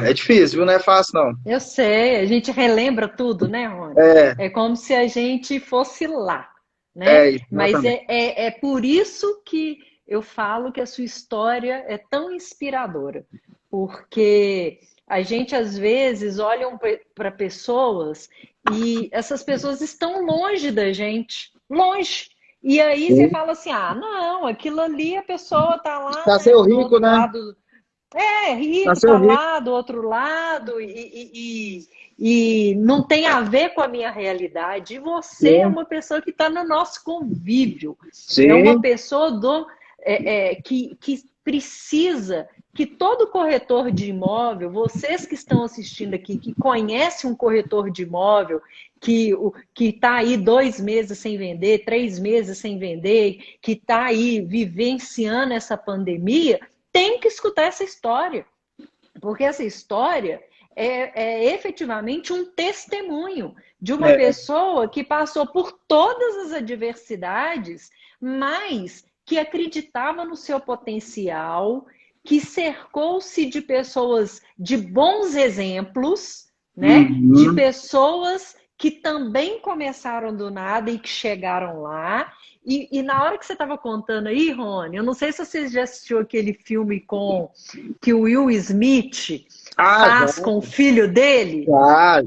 É difícil, viu? Não é fácil, não. eu sei, a gente relembra tudo, né, Rony? É, É como se a gente fosse lá, né? Mas exatamente. é por isso que eu falo que a sua história é tão inspiradora, porque a gente às vezes olha para pessoas e essas pessoas estão longe da gente, longe. E aí você Sim. fala assim: ah, não, aquilo ali a pessoa tá lá, né, Nasceu do rico, outro né? lado. É, rico, Nasceu tá rico. lá do outro lado e não tem a ver com a minha realidade. E você é Sim, uma pessoa que está no nosso convívio, é uma sim, pessoa que precisa que todo corretor de imóvel, vocês que estão assistindo aqui, que conhecem um corretor de imóvel, que está aí 2 meses sem vender, 3 meses sem vender, que está aí vivenciando essa pandemia, tem que escutar essa história, porque essa história é efetivamente um testemunho de uma é, pessoa que passou por todas as adversidades, mas que acreditava no seu potencial, que cercou-se de pessoas de bons exemplos, né? De uhum. pessoas que também começaram do nada e que chegaram lá. E na hora que você estava contando aí, Rony, eu não sei se você já assistiu aquele filme com que o Will Smith Ah, já, faz com o filho dele. já,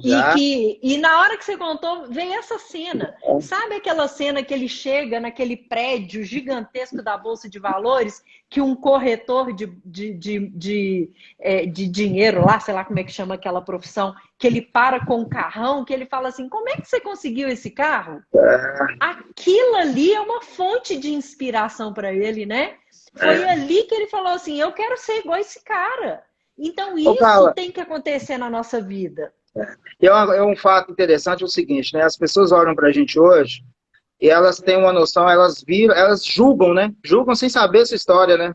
E já. na hora que você contou, veio essa cena. Sabe aquela cena que ele chega naquele prédio gigantesco da Bolsa de Valores, que um corretor de dinheiro lá, sei lá como é que chama aquela profissão, que ele para com um carrão, que ele fala assim: como é que você conseguiu esse carro? Aquilo ali é uma fonte de inspiração para ele, né? Foi ali que ele falou assim: eu quero ser igual esse cara. Então, Ô, isso Carla, tem que acontecer na nossa vida. é um fato interessante o seguinte, né? As pessoas olham pra gente hoje e elas têm uma noção, elas viram, elas julgam, né? Julgam sem saber essa história, né?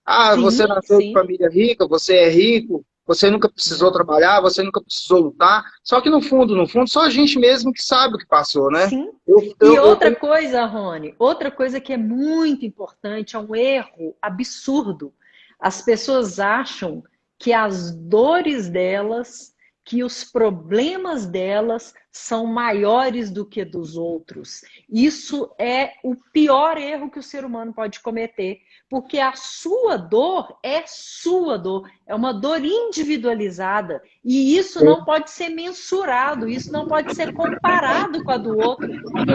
Ah, você Sim, nasceu de sim. família rica, você é rico, você nunca precisou Não. trabalhar, você nunca precisou lutar. Só que no fundo, só a gente mesmo que sabe o que passou, né? Sim. Eu, E eu, eu outra tenho. coisa, Rony, outra coisa que é muito importante, é um erro absurdo. As pessoas acham que as dores delas, que os problemas delas são maiores do que dos outros. Isso é o pior erro que o ser humano pode cometer, porque a sua dor, é uma dor individualizada e isso não pode ser mensurado, isso não pode ser comparado com a do outro.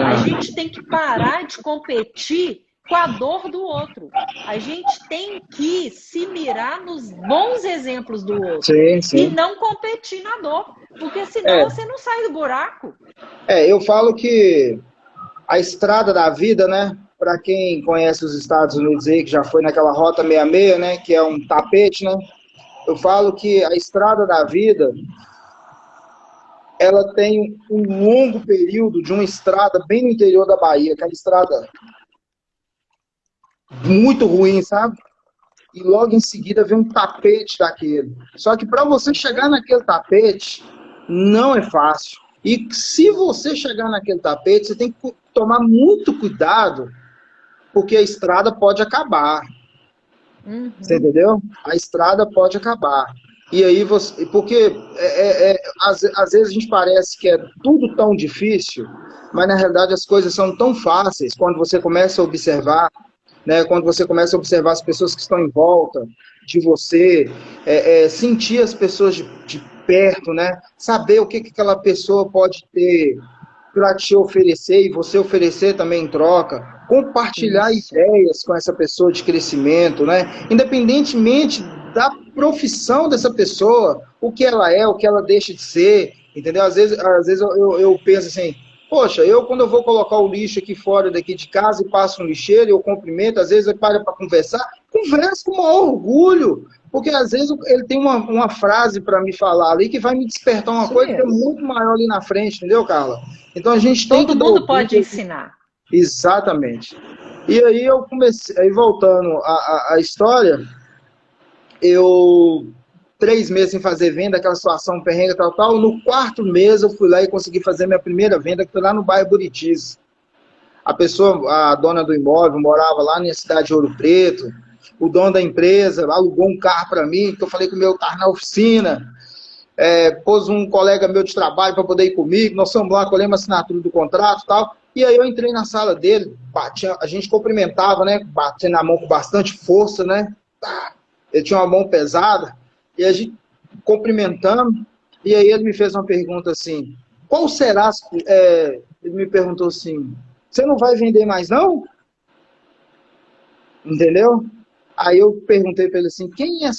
A gente tem que parar de competir com a dor do outro. A gente tem que se mirar nos bons exemplos do outro Sim, e sim. não competir na dor, porque senão É, você não sai do buraco. eu falo que a estrada da vida, né? Para quem conhece os Estados Unidos aí, que já foi naquela Rota 66, né? Que é um tapete, né? Eu falo que a estrada da vida, ela tem um longo período de uma estrada bem no interior da Bahia, aquela estrada muito ruim, sabe? E logo em seguida vem um tapete daquele. Só que para você Isso chegar aí. naquele tapete, não é fácil. E se você chegar naquele tapete, você tem que tomar muito cuidado, porque a estrada pode acabar. Você Uhum. entendeu? A estrada pode acabar. E aí você. Porque às vezes a gente parece que é tudo tão difícil, mas na realidade as coisas são tão fáceis quando você começa a observar, né? Quando você começa a observar as pessoas que estão em volta de você, sentir as pessoas de perto, né? Saber o que, que aquela pessoa pode ter para te oferecer e você oferecer também em troca, compartilhar Isso. ideias com essa pessoa de crescimento, né? Independentemente da profissão dessa pessoa, o que ela é, o que ela deixa de ser, entendeu? Às vezes eu penso assim, poxa, quando eu vou colocar o lixo aqui fora daqui de casa e passo um lixeiro, eu cumprimento, às vezes eu paro para conversar, converso com o maior orgulho, porque às vezes ele tem uma frase para me falar ali que vai me despertar uma Isso coisa que é mesmo. muito maior ali na frente, entendeu, Carla? Então a gente tem que Todo dar mundo pode ouvido. ensinar. Exatamente. E aí eu comecei, aí voltando à história, eu 3 meses sem fazer venda, aquela situação perrengue, tal, tal. No 4º mês eu fui lá e consegui fazer minha primeira venda, que foi lá no bairro Buritis. A pessoa, a dona do imóvel, morava lá na cidade de Ouro Preto. O dono da empresa alugou um carro para mim, que eu falei que o meu estava na oficina. Pôs um colega meu de trabalho para poder ir comigo. Nós fomos lá, colhemos a assinatura do contrato e tal. E aí eu entrei na sala dele, a gente cumprimentava, né? Batendo a mão com bastante força, né? Ele tinha uma mão pesada. E a gente cumprimentamos. E aí ele me fez uma pergunta assim: qual será? Ele me perguntou assim: você não vai vender mais, não? Entendeu? Aí eu perguntei para ele assim: quem é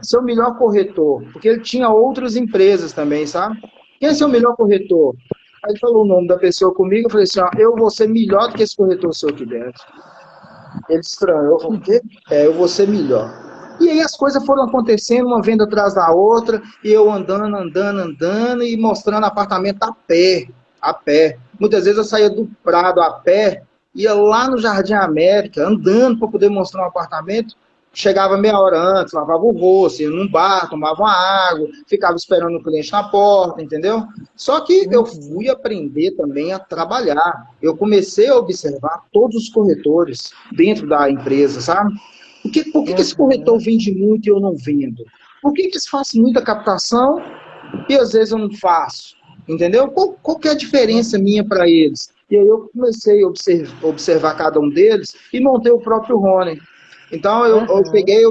seu melhor corretor? Porque ele tinha outras empresas também, sabe? Quem é seu melhor corretor? Aí ele falou o nome da pessoa comigo. Eu falei assim: ó, eu vou ser melhor do que esse corretor seu aqui dentro. Ele estranhou. Eu falei: o quê? Eu vou ser melhor. E aí as coisas foram acontecendo, uma venda atrás da outra, e eu andando, e mostrando apartamento a pé, a pé. Muitas vezes eu saía do Prado a pé, ia lá no Jardim América, andando para poder mostrar um apartamento, chegava meia hora antes, lavava o rosto, ia num bar, tomava uma água, ficava esperando o cliente na porta, entendeu? Só que eu fui aprender também a trabalhar. Eu comecei a observar todos os corretores dentro da empresa, sabe? Por que esse corretor vende muito e eu não vendo? Por que eles fazem muita captação e às vezes eu não faço? Entendeu? Qual que é a diferença minha para eles? E aí eu comecei a observar cada um deles e montei o próprio Rony. Então eu peguei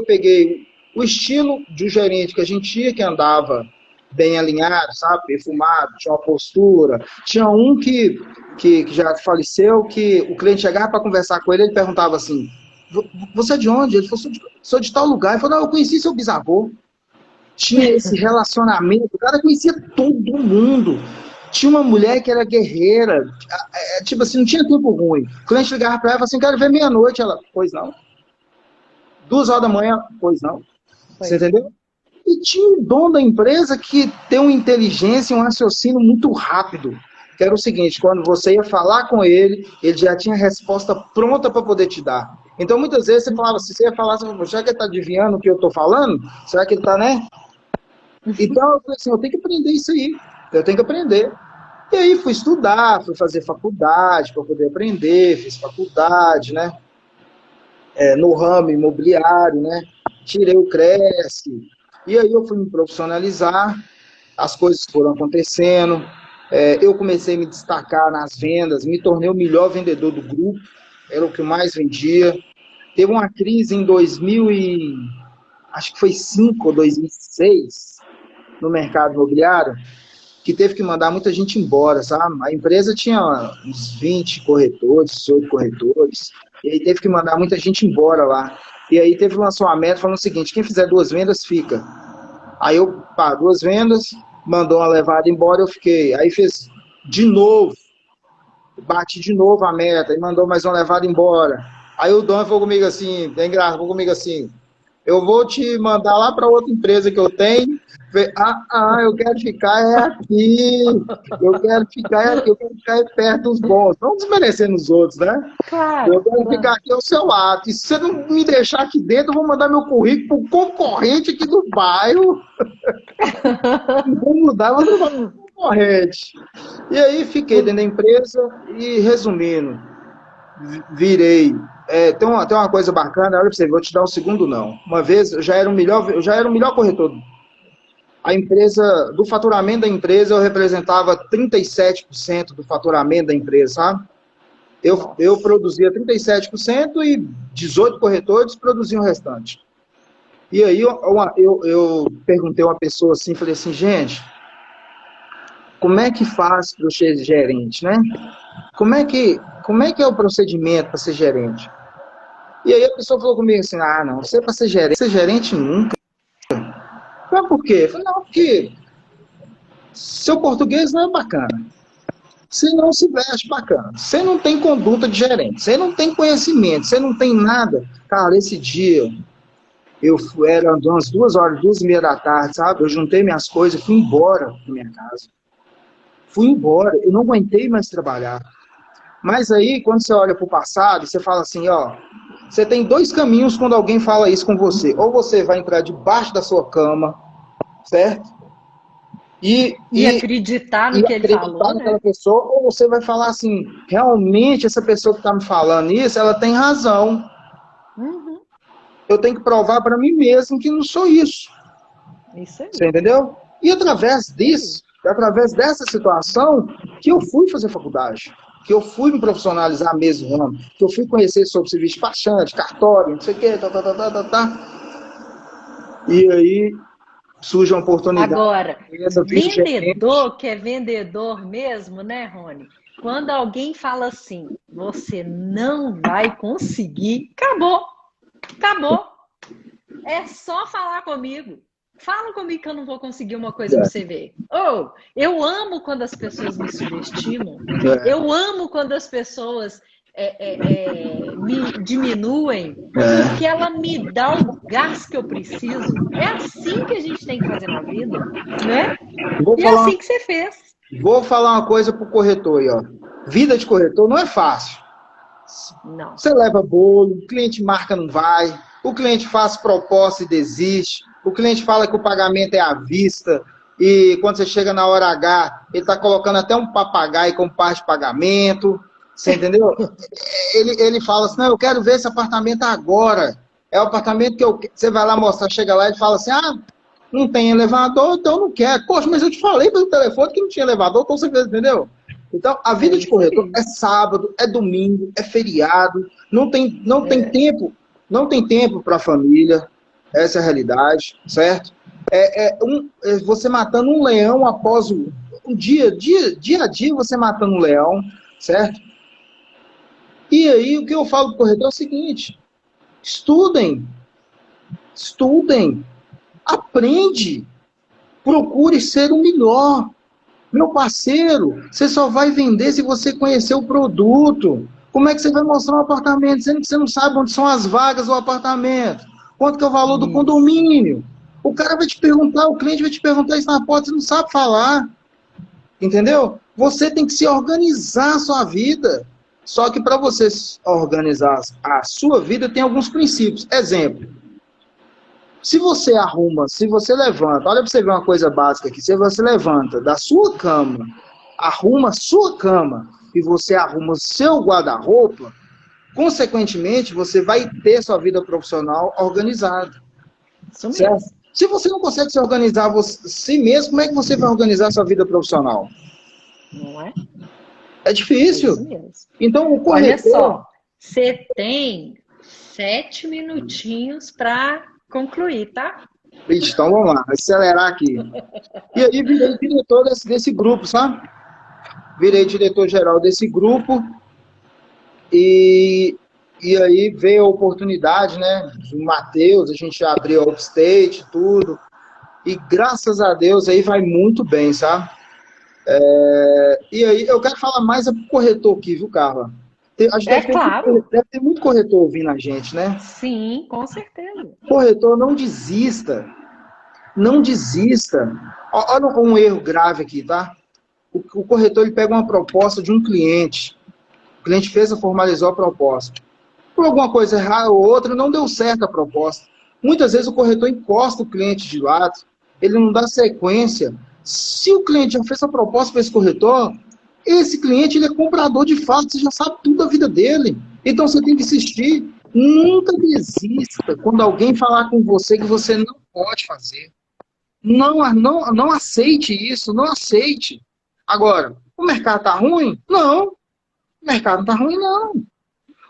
o estilo de um gerente que a gente tinha, que andava bem alinhado, sabe? Perfumado, tinha uma postura. Tinha um que já faleceu, que o cliente chegava para conversar com ele, ele perguntava assim: você é de onde? Ele falou: sou de tal lugar. Ele falou: não, eu conheci seu bisavô. Tinha esse relacionamento, o cara conhecia todo mundo. Tinha uma mulher que era guerreira, tipo assim, não tinha tempo ruim. O cliente ligava para ela e falava assim: quero ver meia-noite. Ela: pois não. 2 horas da manhã: pois não. Você entendeu? E tinha um dono da empresa que tem uma inteligência e um raciocínio muito rápido. Que era o seguinte: quando você ia falar com ele, ele já tinha a resposta pronta para poder te dar. Então, muitas vezes você falava assim, você ia falar assim: será que ele está adivinhando o que eu estou falando? Será que ele está, né? Então, eu falei assim: eu tenho que aprender isso aí. Eu tenho que aprender. E aí fui estudar, fui fazer faculdade para poder aprender, fiz faculdade, né? No ramo imobiliário, né? Tirei o Cresce. E aí eu fui me profissionalizar, as coisas foram acontecendo, eu comecei a me destacar nas vendas, me tornei o melhor vendedor do grupo, era o que mais vendia. Teve uma crise em 2005 ou 2006, no mercado imobiliário, que teve que mandar muita gente embora, sabe? A empresa tinha uns 20 corretores, 18 corretores, e aí teve que mandar muita gente embora lá. E aí lançou uma meta falando o seguinte: quem fizer 2 vendas, fica. Aí eu, 2 vendas, mandou uma levada embora, eu fiquei. Aí fez de novo, bati de novo a meta, e mandou mais uma levada embora. Aí o dono falou comigo assim, falou comigo assim: eu vou te mandar lá para outra empresa que eu tenho. Eu quero ficar aqui. Eu quero ficar perto dos bons. Não desmerecendo os outros, né? Claro. Eu quero ficar aqui ao seu lado. E se você não me deixar aqui dentro, eu vou mandar meu currículo para o concorrente aqui do bairro. Vou mudar, mas não vou concorrente. E aí fiquei dentro da empresa e, resumindo, virei. Tem uma coisa bacana, olha pra você, vou te dar um segundo não. Uma vez eu já era o melhor corretor. A empresa, do faturamento da empresa, eu representava 37% do faturamento da empresa, sabe? Eu produzia 37% e 18 corretores produziam o restante. E aí eu perguntei a uma pessoa assim, falei assim: gente, como é que faz para eu ser gerente, né? Como é que é o procedimento para ser gerente? E aí a pessoa falou comigo assim: não, você para ser gerente nunca. Mas por quê? Eu falei: não, porque seu português não é bacana. Você não se veste bacana. Você não tem conduta de gerente. Você não tem conhecimento. Você não tem nada. Cara, esse dia, era umas 2 horas, 2h30 da tarde, sabe? Eu juntei minhas coisas e fui embora da minha casa. Fui embora. Eu não aguentei mais trabalhar. Mas aí, quando você olha para o passado, você fala assim: ó, Você tem dois caminhos quando alguém fala isso com você. Ou você vai entrar debaixo da sua cama, certo? E acreditar no E que ele acreditar falou, naquela né? pessoa, ou você vai falar assim, realmente essa pessoa que está me falando isso, ela tem razão. Uhum. Eu tenho que provar para mim mesmo que não sou isso. Isso Você aí. entendeu? E através Isso aí. disso, através dessa situação, que eu fui fazer faculdade, que eu fui me profissionalizar mesmo, né? Que eu fui conhecer sobre serviço de despachante, cartório, não sei o quê, tá. E aí surge uma oportunidade, Agora, essa vira gerente. vendedor que é vendedor mesmo, né, Rony? Quando alguém fala assim, você não vai conseguir, acabou, acabou. É só falar comigo. Fala comigo que eu não vou conseguir uma coisa para você ver. Ou, eu amo quando as pessoas me subestimam. Eu amo quando as pessoas me diminuem, porque ela me dá o gás que eu preciso. É assim que a gente tem que fazer na vida, né? Vou E é falar, assim que você fez. vou falar uma coisa pro corretor aí, ó. Vida de corretor não é fácil. Não. Você leva bolo, o cliente marca, não vai, o cliente faz proposta e desiste, o cliente fala que o pagamento é à vista, e quando você chega na hora H, ele está colocando até um papagaio como parte de pagamento, você entendeu? Ele fala assim, não, eu quero ver esse apartamento agora, é o apartamento que você vai lá mostrar, chega lá e fala assim, ah, não tem elevador, então eu não quero. Poxa, mas eu te falei pelo telefone que não tinha elevador, então você entendeu? Então, a É vida de isso corretor aí. é sábado, é domingo, é feriado, não tem tempo, não tem tempo para a família, essa é a realidade, certo? É você matando um leão após um dia a dia você matando um leão, certo? E aí o que eu falo para o corretor é o seguinte, estudem, estudem, aprende, procure ser o melhor. Meu parceiro, você só vai vender se você conhecer o produto. Como é que você vai mostrar um apartamento, sendo que você não sabe onde são as vagas do apartamento? Quanto que é o valor do Isso. condomínio? O cara vai te perguntar, o cliente vai te perguntar isso na porta, você não sabe falar. Entendeu? Você tem que se organizar a sua vida. Só que para você organizar a sua vida, tem alguns princípios. Exemplo, se você arruma, se você levanta, olha para você ver uma coisa básica aqui, se você levanta da sua cama, arruma a sua cama e você arruma o seu guarda-roupa, consequentemente, você vai ter sua vida profissional organizada, Isso certo? mesmo. Se você não consegue se organizar si mesmo, como é que você vai organizar sua vida profissional? Não é? É É isso difícil. mesmo. Então, o Olha corretor... só, você tem 7 minutinhos para concluir, tá? Então, vamos lá, acelerar aqui. E aí, virei diretor desse grupo, sabe? Virei diretor-geral desse grupo e, e aí veio a oportunidade, né? O Matheus, a gente abriu a Upstate, tudo. E graças a Deus aí vai muito bem, sabe? E aí eu quero falar mais pro corretor aqui, viu, Carla? Acho que É claro. deve ter muito corretor ouvindo a gente, né? Sim, com certeza. Corretor, não desista. Não desista. Olha um erro grave aqui, tá? O corretor ele pega uma proposta de um cliente. O cliente fez, formalizou a proposta. Por alguma coisa errada ou outra, não deu certo a proposta. Muitas vezes o corretor encosta o cliente de lado, ele não dá sequência. Se o cliente já fez a proposta para esse corretor, esse cliente ele é comprador de fato, você já sabe tudo da vida dele. Então você tem que insistir. Nunca desista quando alguém falar com você que você não pode fazer. Não aceite isso, não aceite. Agora, o mercado está ruim? Não, o mercado não está ruim, não.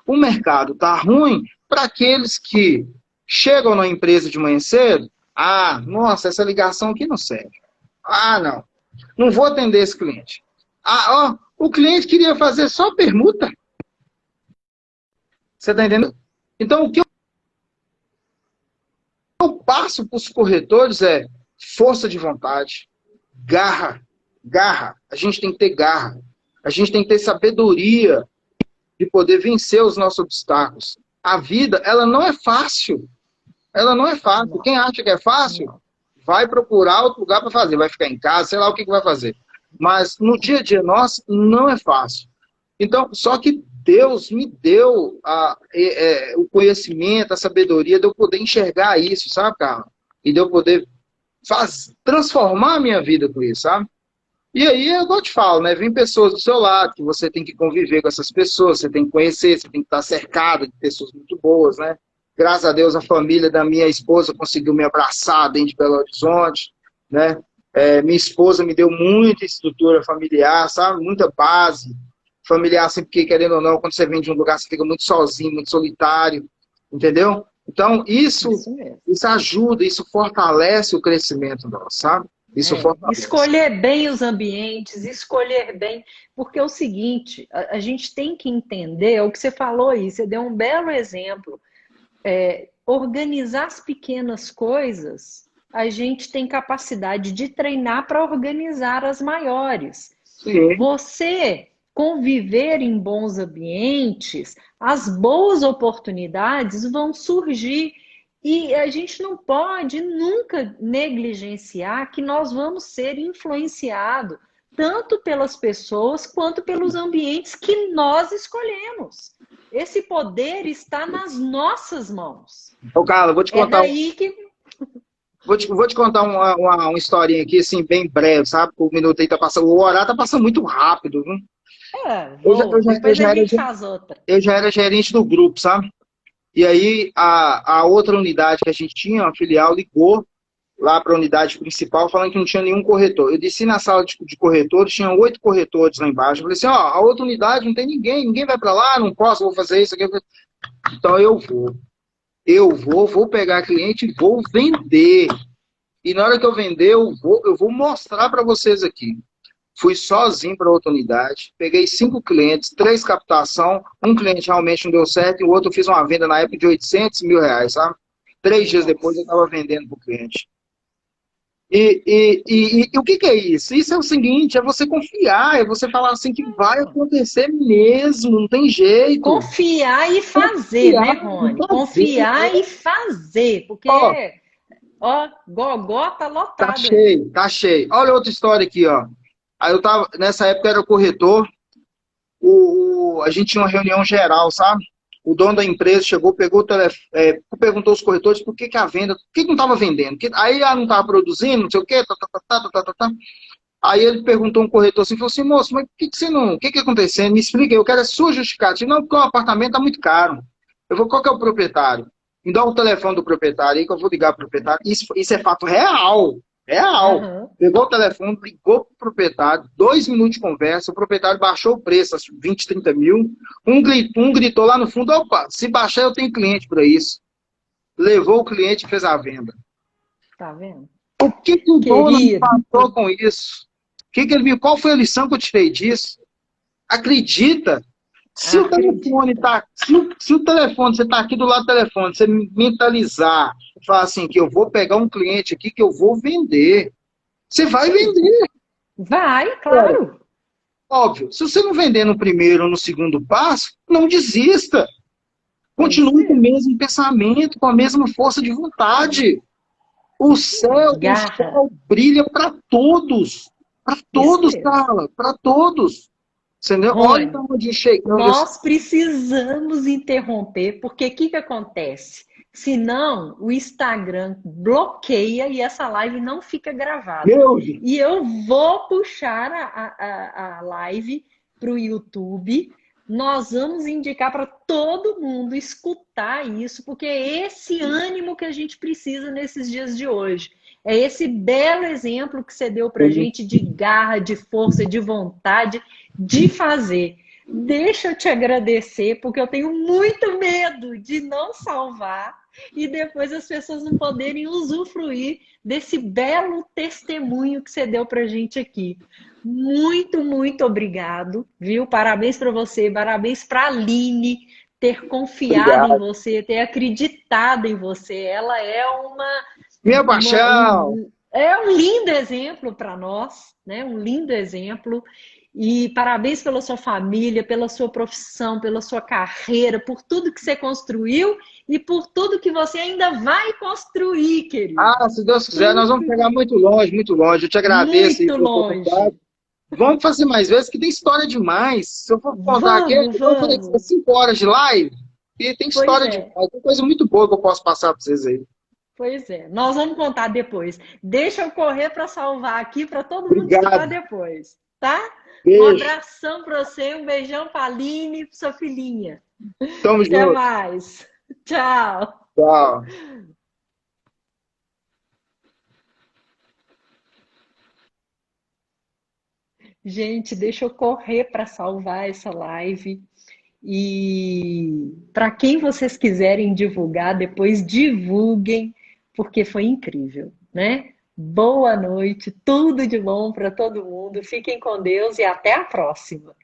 O mercado está ruim para aqueles que chegam na empresa de manhã cedo. Ah, nossa, essa ligação aqui não serve. Ah, não vou atender esse cliente. Ah, ó, o cliente queria fazer só permuta. Você está entendendo? Então, o que eu passo para os corretores é força de vontade, garra, garra. A gente tem que ter garra. A gente tem que ter sabedoria de poder vencer os nossos obstáculos. A vida, ela não é fácil. Ela não é fácil. Não, Quem acha que é fácil, não. vai procurar outro lugar para fazer. Vai ficar em casa, sei lá o que vai fazer. Mas no dia a dia nosso, não é fácil. Então, só que Deus me deu o conhecimento, a sabedoria de eu poder enxergar isso, sabe, cara? E de eu poder transformar a minha vida com isso, sabe? E aí, eu te falo, né? Vem pessoas do seu lado, que você tem que conviver com essas pessoas, você tem que conhecer, você tem que estar cercado de pessoas muito boas, né? Graças a Deus, a família da minha esposa conseguiu me abraçar dentro de Belo Horizonte, né? Minha esposa me deu muita estrutura familiar, sabe? Muita base familiar, assim, porque, querendo ou não, quando você vem de um lugar, você fica muito sozinho, muito solitário, entendeu? Então, isso ajuda, isso fortalece o crescimento nosso, sabe? Isso fortalece. Escolher bem os ambientes, escolher bem, porque é o seguinte, a gente tem que entender, é o que você falou aí, você deu um belo exemplo, organizar as pequenas coisas, a gente tem capacidade de treinar para organizar as maiores. Sim. Você conviver em bons ambientes, as boas oportunidades vão surgir. E a gente não pode nunca negligenciar que nós vamos ser influenciados tanto pelas pessoas quanto pelos ambientes que nós escolhemos. Esse poder está nas nossas mãos. Ô, Carla, vou te contar. Daí que... Vou te contar uma historinha aqui, assim, bem breve, sabe? O minuto aí tá passando. O horário tá passando muito rápido, viu? Eu já era gerente do grupo, sabe? E aí, a outra unidade que a gente tinha, uma filial, ligou lá para a unidade principal, falando que não tinha nenhum corretor. Eu desci na sala de corretores, tinha 8 corretores lá embaixo. Eu falei assim, ó, a outra unidade não tem ninguém vai para lá, não posso, vou fazer isso aqui. Então eu vou pegar cliente e vou vender. E na hora que eu vender, eu vou mostrar para vocês aqui. Fui sozinho para outra unidade, peguei 5 clientes, 3 captação, um cliente realmente não deu certo e o outro eu fiz uma venda na época de 800 mil reais, sabe? 3 dias depois eu estava vendendo para o cliente. E o que é isso? Isso é o seguinte, é você confiar, é você falar assim que vai acontecer mesmo, não tem jeito. Confiar e fazer, né, Rony? Confiar e fazer, porque... Ó, Gogó tá lotado. Tá cheio. Olha outra história aqui, ó. Aí eu tava, nessa época era o corretor, a gente tinha uma reunião geral, sabe? O dono da empresa chegou, pegou o telefone, perguntou aos corretores por que a venda, por que não estava vendendo? Aí não estava produzindo, não sei o quê, Aí ele perguntou a um corretor assim, falou assim, moço, mas o que aconteceu? Me explica, eu quero a sua justificativa. Não, porque o apartamento está muito caro. Eu vou, qual que é o proprietário? Me dá o telefone do proprietário aí que eu vou ligar para o proprietário. Isso é fato real. Real. Uhum. Pegou o telefone, ligou para o proprietário, 2 minutos de conversa, o proprietário baixou o preço, 20, 30 mil. Um gritou lá no fundo, opa, se baixar eu tenho cliente para isso. Levou o cliente e fez a venda. Tá vendo? O que o dono passou com isso? Que ele viu? Qual foi a lição que eu tirei disso? Acredita. Se o telefone tá, se o telefone, você tá aqui do lado do telefone, você mentalizar, falar assim, que eu vou pegar um cliente aqui que eu vou vender. Você vai vender. Vai, claro. Óbvio. Se você não vender no primeiro ou no segundo passo, não desista. Continue com o mesmo pensamento, com a mesma força de vontade. O céu brilha para todos. Para todos, Carla. Para todos. Entendeu? Olha onde chegamos. Nós precisamos interromper, porque o que acontece? Senão, o Instagram bloqueia e essa live não fica gravada. E eu vou puxar a live para o YouTube. Nós vamos indicar para todo mundo escutar isso, porque é esse ânimo que a gente precisa nesses dias de hoje. É esse belo exemplo que você deu para a gente de garra, de força, de vontade de fazer. Deixa eu te agradecer, porque eu tenho muito medo de não salvar e depois as pessoas não poderem usufruir desse belo testemunho que você deu para a gente aqui. Muito, muito obrigado, viu? Parabéns para você, parabéns para a Aline ter confiado em você, ter acreditado em você. Ela é minha paixão! É um lindo exemplo para nós, né? Um lindo exemplo. E parabéns pela sua família, pela sua profissão, pela sua carreira, por tudo que você construiu e por tudo que você ainda vai construir, querido. Se Deus quiser, nós vamos pegar muito longe, muito longe. Eu te agradeço. Muito longe. Vamos fazer mais vezes, que tem história demais. Se eu for contar aqui, Vamos, eu falei que vamos. 5 horas de live, e tem Pois história é, demais. Tem coisa muito boa que eu posso passar para vocês aí. pois é. Nós vamos contar depois. Deixa eu correr para salvar aqui para todo mundo escutar Obrigado. depois, tá? Um Beijo. abração para você, um beijão para a Aline, sua filhinha. Tamo Até junto. mais. Tchau. Tchau. Gente, deixa eu correr para salvar essa live. E para quem vocês quiserem divulgar, depois divulguem, porque foi incrível, né? Boa noite, tudo de bom para todo mundo. Fiquem com Deus e até a próxima.